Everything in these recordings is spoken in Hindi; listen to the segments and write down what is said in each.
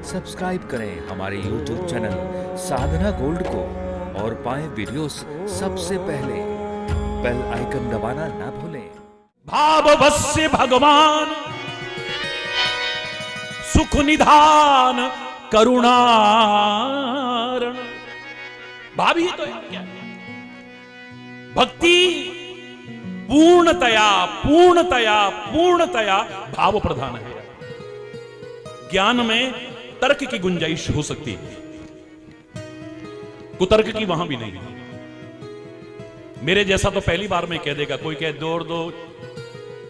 सब्सक्राइब करें हमारे YouTube चैनल साधना गोल्ड को और पाएं वीडियोस सबसे पहले। बेल आइकन दबाना ना भूलें। भाववस्य भगवान सुख निधान करुणारण। भाव ही तो है क्या? भक्ति पूर्णतया पूर्णतया पूर्णतया भाव प्रधान है। ज्ञान में तर्क की गुंजाइश हो सकती है, कुतर्क की वहां भी नहीं। मेरे जैसा तो पहली बार में कह देगा, कोई कहे 2 और 2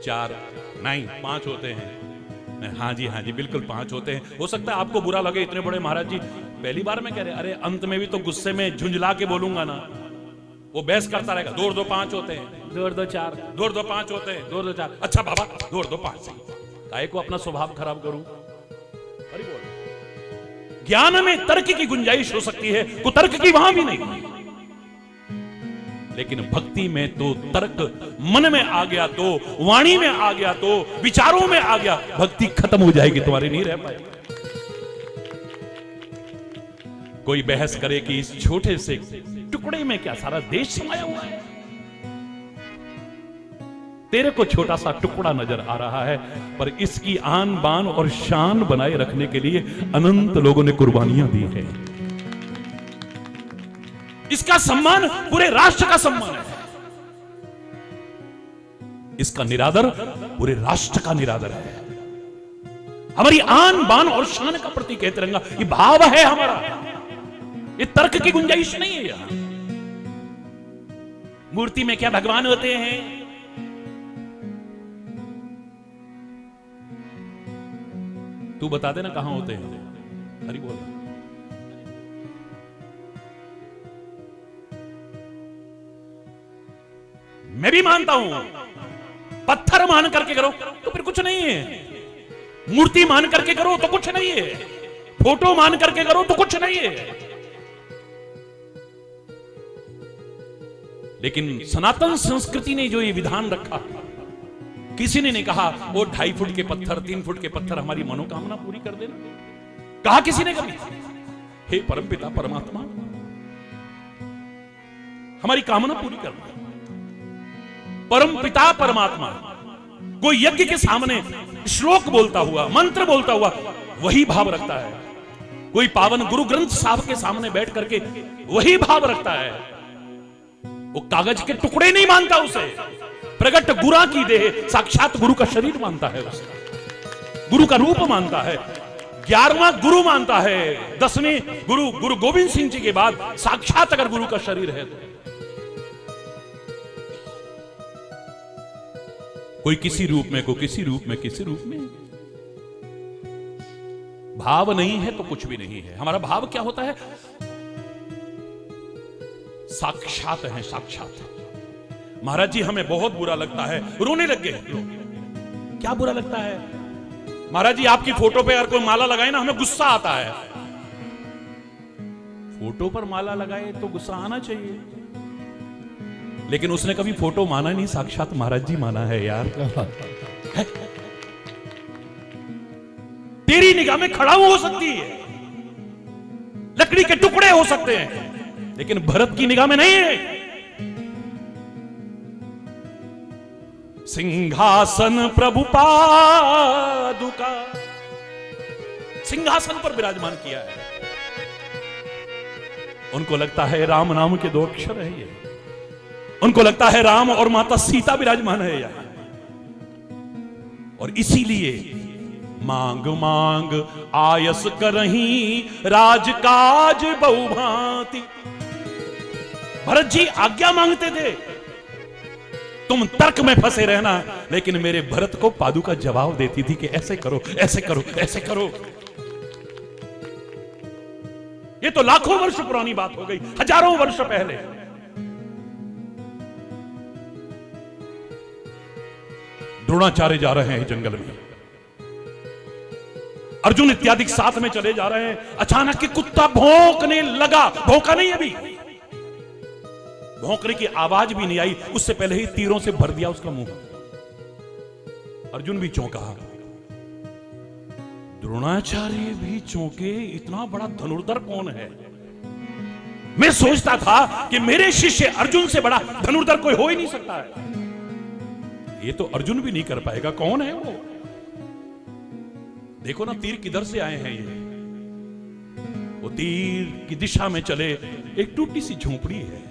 4 नहीं 5 होते हैं। हाँ जी बिल्कुल 5 होते हैं। हो सकता है आपको बुरा लगे, इतने बड़े महाराज जी पहली बार में कह रहे। अरे अंत में भी तो गुस्से में झुंझला के बोलूंगा ना, वो बहस करता रहेगा। 2 और 2 5 होते हैं, 2 और 2 4, 2 और 2 5 होते हैं, 2 और 2 4। अच्छा बाबा 2 और 2 5 सही। काहे को अपना स्वभाव खराब करूं? अरे बोल, ज्ञान में तर्क की गुंजाइश हो सकती है, कुतर्क की वहां भी नहीं। लेकिन भक्ति में तो तर्क मन में आ गया तो, वाणी में आ गया तो, विचारों में आ गया, भक्ति खत्म हो जाएगी, तुम्हारी नहीं रह पाएगी। कोई बहस करे कि इस छोटे से टुकड़े में क्या सारा देश समाया हुआ है? तेरे को छोटा सा टुकड़ा नजर आ रहा है, पर इसकी आन बान और शान बनाए रखने के लिए अनंत लोगों ने कुर्बानियां दी हैं। इसका सम्मान पूरे राष्ट्र का सम्मान है। इसका निरादर पूरे राष्ट्र का निरादर है। हमारी आन बान और शान का प्रतीक है तिरंगा। ये भाव है हमारा, ये तर्क की गुंजाइश नहीं है। यहां मूर्ति में क्या भगवान होते हैं? तू बता देना कहां होते हैं? हरि बोल। मैं भी मानता हूं, पत्थर मान करके करो तो फिर कुछ नहीं है, मूर्ति मान करके करो तो कुछ नहीं है, फोटो मान करके करो तो कुछ नहीं है। लेकिन सनातन संस्कृति ने जो ये विधान रखा, किसी ने नहीं कहा वो 2.5 फुट के पत्थर 3 फुट के पत्थर हमारी मनोकामना पूरी कर देना। कहा किसी ने कभी? हे परमपिता परमात्मा, हमारी कामना पूरी करना। परमपिता परमात्मा कोई यज्ञ के सामने श्लोक बोलता हुआ, मंत्र बोलता हुआ वही भाव रखता है। कोई पावन गुरु ग्रंथ साहब के सामने बैठ करके वही भाव रखता है। वो कागज के टुकड़े नहीं मानता उसे, प्रगट गुरा की देह, साक्षात गुरु का शरीर मानता है उसे, गुरु का रूप मानता है, 11वां गुरु मानता है। 10वें गुरु गुरु गोविंद सिंह जी के बाद साक्षात अगर गुरु का शरीर है तो कोई किसी रूप में, कोई किसी रूप में, किसी रूप में। भाव नहीं है तो कुछ भी नहीं है। हमारा भाव क्या होता है? साक्षात है, साक्षात। महाराज जी हमें बहुत बुरा लगता है, रोने लग गए। क्या बुरा लगता है? महाराज जी आपकी फोटो पे अगर कोई माला लगाए ना, हमें गुस्सा आता है। फोटो पर माला लगाए तो गुस्सा आना चाहिए, लेकिन उसने कभी फोटो माना नहीं, साक्षात महाराज जी माना है यार। है? तेरी निगाह में खड़ाऊ हो सकती है, लकड़ी के टुकड़े हो सकते हैं, लेकिन भरत की निगाह में नहीं है। सिंहासन प्रभु पादुका, सिंहासन पर विराजमान किया है। उनको लगता है राम नाम के 2 अक्षर है ये, उनको लगता है राम और माता सीता विराजमान है यहां। और इसीलिए मांग मांग आयस करही राजकाज बहुभांति। भरत जी आज्ञा मांगते थे, तुम तर्क में फंसे रहना, लेकिन मेरे भरत को पादुका जवाब देती थी कि ऐसे करो, ऐसे करो, ऐसे करो। ये तो लाखों वर्ष पुरानी बात हो गई, हजारों वर्ष पहले। द्रोणाचार्य जा रहे हैं जंगल में, अर्जुन इत्यादि साथ में चले जा रहे हैं। अचानक के कुत्ता भौंकने लगा। भौंका नहीं, अभी भौंकने की आवाज भी नहीं आई, उससे पहले ही तीरों से भर दिया उसका मुंह। अर्जुन भी चौंका। द्रोणाचार्य भी चौंके, इतना बड़ा धनुर्धर कौन है? मैं सोचता था कि मेरे शिष्य अर्जुन से बड़ा धनुर्धर कोई हो ही नहीं सकता है। ये तो अर्जुन भी नहीं कर पाएगा, कौन है वो? देखो ना तीर किधर से आए हैं ये। वो तीर की दिशा में चले, एक टूटी सी झोंपड़ी है।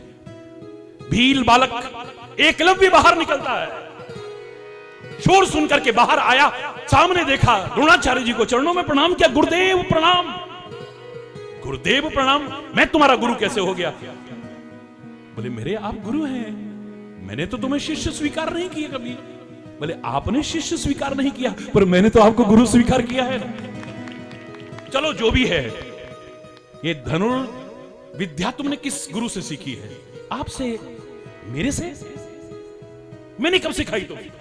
भील बालक एकलव्य बाहर निकलता है, शोर सुनकर के बाहर आया, सामने देखा द्रोणाचार्य जी को, चरणों में प्रणाम किया, गुरुदेव प्रणाम, गुरुदेव प्रणाम, मैं तुम्हारा गुरु कैसे हो गया? बोले मेरे आप गुरु हैं, मैंने तो तुम्हें शिष्य स्वीकार नहीं किया कभी। बोले आपने शिष्य स्वीकार नहीं किया, पर मैंने तो आपको गुरु स्वीकार किया है ना। चलो जो भी है, ये धनुर्विद्या तुमने किस गुरु से सीखी है? आपसे? मेरे से? मैंने कब सिखाई तुम्हें?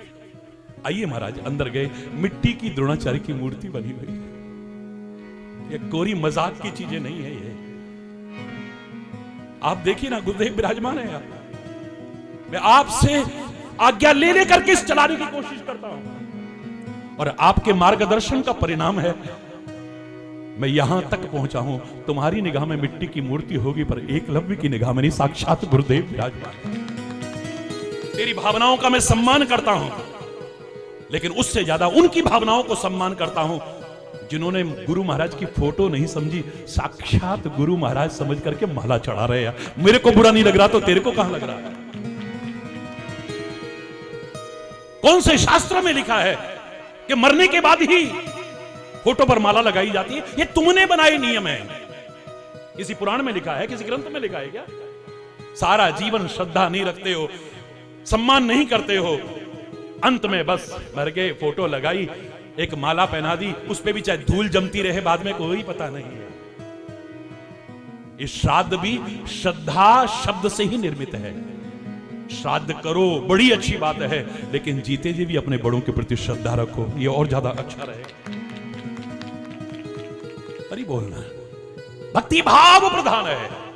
आइए महाराज अंदर गए, मिट्टी की द्रोणाचार्य की मूर्ति बनी हुई है। ये कोरी मजाक की चीजें नहीं है ये। आप देखिए ना, गुरुदेव विराजमान है। मैं आपसे आज्ञा ले लेकर के इस चलाने की कोशिश करता हूं, और आपके मार्गदर्शन का परिणाम है मैं यहां तक पहुंचा हूं। तुम्हारी निगाह में मिट्टी की मूर्ति होगी, पर एकलव्य की निगाह में नहीं, साक्षात गुरुदेव विराजमान। तेरी भावनाओं का मैं सम्मान करता हूं, लेकिन उससे ज्यादा उनकी भावनाओं को सम्मान करता हूं जिन्होंने गुरु महाराज की फोटो नहीं समझी, साक्षात गुरु महाराज समझ करके माला चढ़ा रहे हैं। मेरे को बुरा नहीं लग रहा तो तेरे को कहां लग रहा है? कौन से शास्त्र में लिखा है कि मरने के बाद ही फोटो पर माला लगाई जाती है? ये तुमने बनाए नियम है। किसी पुराण में लिखा है, किसी ग्रंथ में लिखा है क्या? सारा जीवन श्रद्धा नहीं रखते हो, सम्मान नहीं करते हो, अंत में बस मर गए, फोटो लगाई, एक माला पहना दी, उस पे भी चाहे धूल जमती रहे बाद में कोई पता नहीं है। इस श्राद्ध भी श्रद्धा शब्द से ही निर्मित है। श्राद्ध करो, बड़ी अच्छी बात है, लेकिन जीते जी भी अपने बड़ों के प्रति श्रद्धा रखो, ये और ज्यादा अच्छा रहेगा। अरे बोलना, भक्ति भाव प्रधान है।